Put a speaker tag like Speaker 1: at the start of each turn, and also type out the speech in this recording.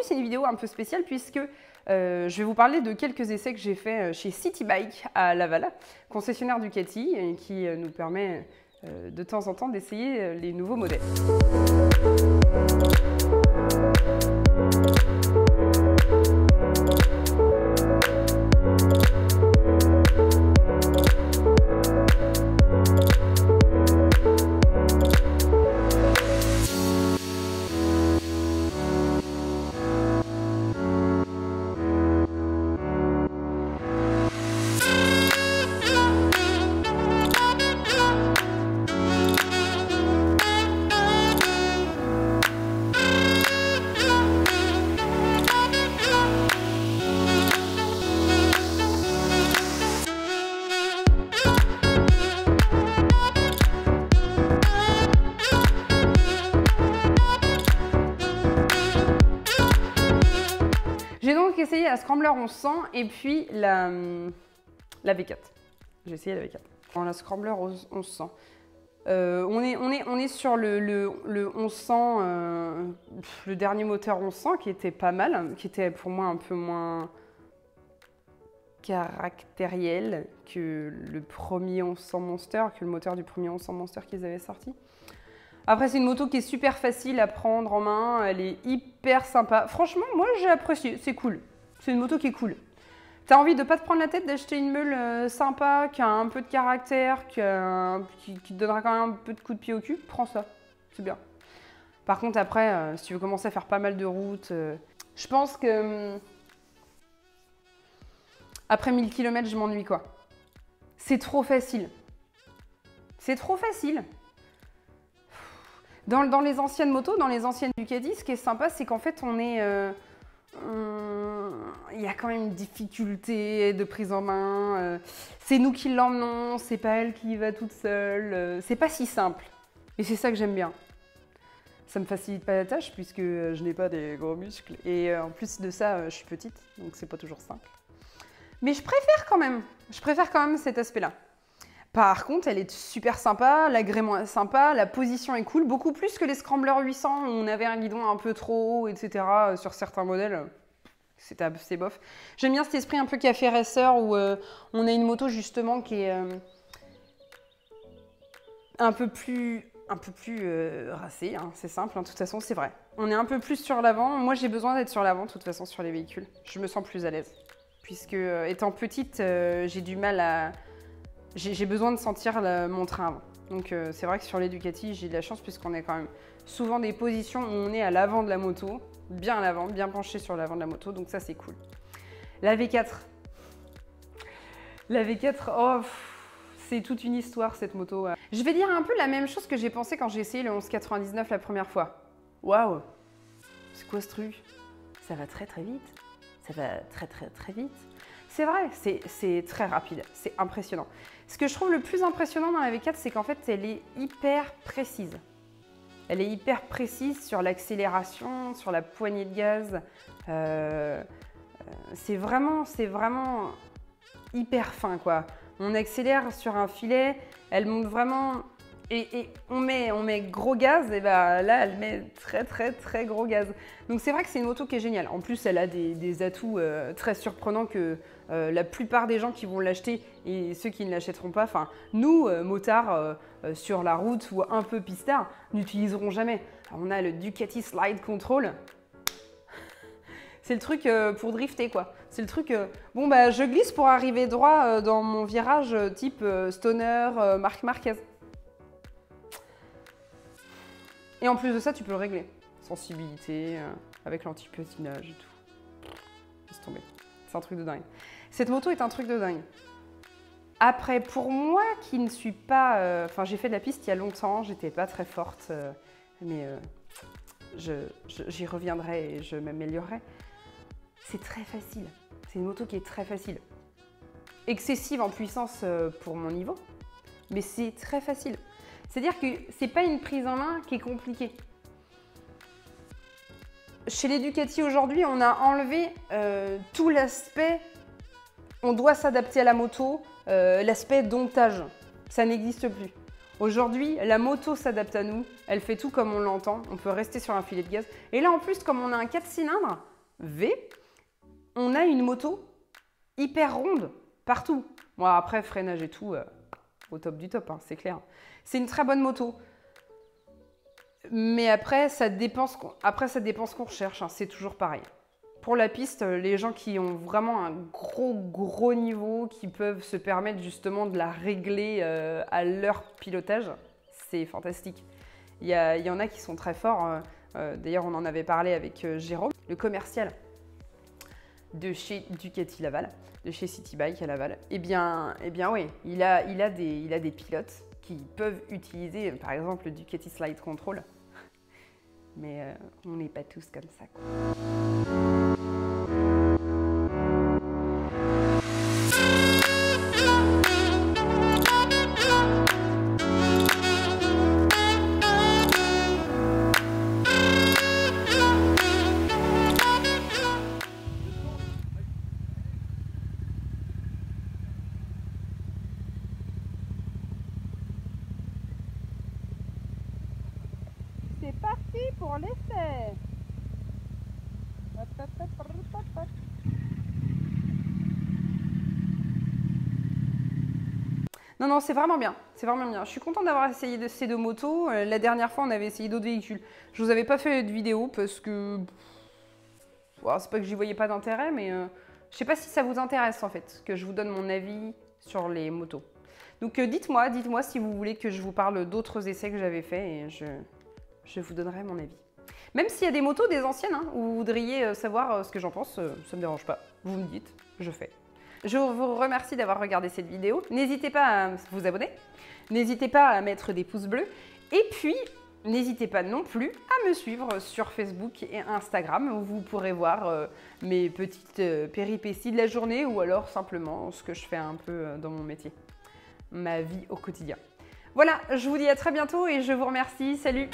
Speaker 1: c'est une vidéo un peu spéciale puisque je vais vous parler de quelques essais que j'ai fait chez City Bike à Laval, concessionnaire Ducati, qui nous permet de temps en temps d'essayer les nouveaux modèles. J'ai donc essayé la Scrambler 1100 et puis la V4. J'ai essayé la V4. Dans la Scrambler 1100. On est sur le 1100, le dernier moteur 1100 qui était pas mal, qui était pour moi un peu moins caractériel que le premier 1100 Monster, que le moteur du premier 1100 Monster qu'ils avaient sorti. Après, c'est une moto qui est super facile à prendre en main, elle est hyper sympa. Franchement, moi j'ai apprécié, c'est cool. C'est une moto qui est cool. T'as envie de pas te prendre la tête, d'acheter une meule sympa, qui a un peu de caractère, qui te donnera quand même un peu de coup de pied au cul, prends ça, c'est bien. Par contre, après, si tu veux commencer à faire pas mal de routes, je pense que après 1000 km, je m'ennuie quoi. C'est trop facile. C'est trop facile. Dans les anciennes motos, dans les anciennes Ducati, ce qui est sympa, c'est qu'en fait, il y a quand même une difficulté de prise en main. C'est nous qui l'emmenons, c'est pas elle qui y va toute seule. C'est pas si simple. Et c'est ça que j'aime bien. Ça me facilite pas la tâche puisque je n'ai pas des gros muscles. Et en plus de ça, je suis petite, donc c'est pas toujours simple. Mais je préfère quand même. Je préfère quand même cet aspect-là. Par contre, elle est super sympa, l'agrément est sympa, la position est cool, beaucoup plus que les Scrambler 800 où on avait un guidon un peu trop haut, etc. Sur certains modèles, c'était assez bof. J'aime bien cet esprit un peu café racer où on a une moto justement qui est un peu plus racée, hein, c'est simple, hein, de toute façon c'est vrai. On est un peu plus sur l'avant, moi j'ai besoin d'être sur l'avant de toute façon sur les véhicules, je me sens plus à l'aise. Puisque étant petite, j'ai du mal à... J'ai besoin de sentir mon train avant. Donc c'est vrai que sur les Ducati, j'ai de la chance puisqu'on est quand même souvent des positions où on est à l'avant de la moto, bien à l'avant, bien penché sur l'avant de la moto, donc ça c'est cool. La V4. La V4, oh, c'est toute une histoire cette moto. Je vais dire un peu la même chose que j'ai pensé quand j'ai essayé le 1199 la première fois. Waouh, c'est quoi ce truc? Ça va très très vite. Ça va très très très vite. C'est vrai, c'est très rapide, c'est impressionnant. Ce que je trouve le plus impressionnant dans la V4, c'est qu'en fait, elle est hyper précise. Elle est hyper précise sur l'accélération, sur la poignée de gaz. C'est vraiment hyper fin, quoi. On accélère sur un filet, elle monte vraiment... Et on met gros gaz, et bah là, elle met très très très gros gaz. Donc c'est vrai que c'est une moto qui est géniale. En plus, elle a des atouts très surprenants que la plupart des gens qui vont l'acheter et ceux qui ne l'achèteront pas, enfin nous, motards sur la route ou un peu pistards, n'utiliserons jamais. Alors, on a le Ducati Slide Control. C'est le truc pour drifter, quoi. C'est le truc, bon bah je glisse pour arriver droit dans mon virage type Stoner, Marc Marquez. Et en plus de ça, tu peux le régler. Sensibilité, avec l'anti-patinage et tout. Laisse tomber. C'est un truc de dingue. Cette moto est un truc de dingue. Après, pour moi qui ne suis pas... Enfin, j'ai fait de la piste il y a longtemps, j'étais pas très forte, mais j'y reviendrai et je m'améliorerai. C'est très facile. C'est une moto qui est très facile. Excessive en puissance pour mon niveau, mais c'est très facile. C'est-à-dire que c'est pas une prise en main qui est compliquée. Chez les Ducati aujourd'hui, on a enlevé tout l'aspect, on doit s'adapter à la moto, l'aspect domptage. Ça n'existe plus. Aujourd'hui, la moto s'adapte à nous, elle fait tout comme on l'entend, on peut rester sur un filet de gaz. Et là en plus, comme on a un 4 cylindres, V, on a une moto hyper ronde partout. Bon, après, freinage et tout, au top du top, hein, c'est clair. C'est une très bonne moto. Mais après, ça dépend ce qu'on recherche, hein, c'est toujours pareil. Pour la piste, les gens qui ont vraiment un gros niveau, qui peuvent se permettre justement de la régler à leur pilotage, c'est fantastique. Il y en a qui sont très forts. D'ailleurs, on en avait parlé avec Jérôme, le commercial de chez Ducati Laval, de chez City Bike à Laval. Eh bien oui, il a des pilotes qui peuvent utiliser, par exemple, le Ducati Slide Control. Mais on n'est pas tous comme ça, quoi. C'est parti pour l'essai. Non, c'est vraiment bien. C'est vraiment bien. Je suis contente d'avoir essayé ces deux motos. La dernière fois, on avait essayé d'autres véhicules. Je vous avais pas fait de vidéo parce que... c'est pas que j'y voyais pas d'intérêt, mais je sais pas si ça vous intéresse en fait, que je vous donne mon avis sur les motos. Donc dites-moi si vous voulez que je vous parle d'autres essais que j'avais faits et je vous donnerai mon avis. Même s'il y a des motos, des anciennes, hein, où vous voudriez savoir ce que j'en pense, ça ne me dérange pas. Vous me dites, je fais. Je vous remercie d'avoir regardé cette vidéo. N'hésitez pas à vous abonner. N'hésitez pas à mettre des pouces bleus. Et puis, n'hésitez pas non plus à me suivre sur Facebook et Instagram où vous pourrez voir mes petites péripéties de la journée ou alors simplement ce que je fais un peu dans mon métier, ma vie au quotidien. Voilà, je vous dis à très bientôt et je vous remercie. Salut!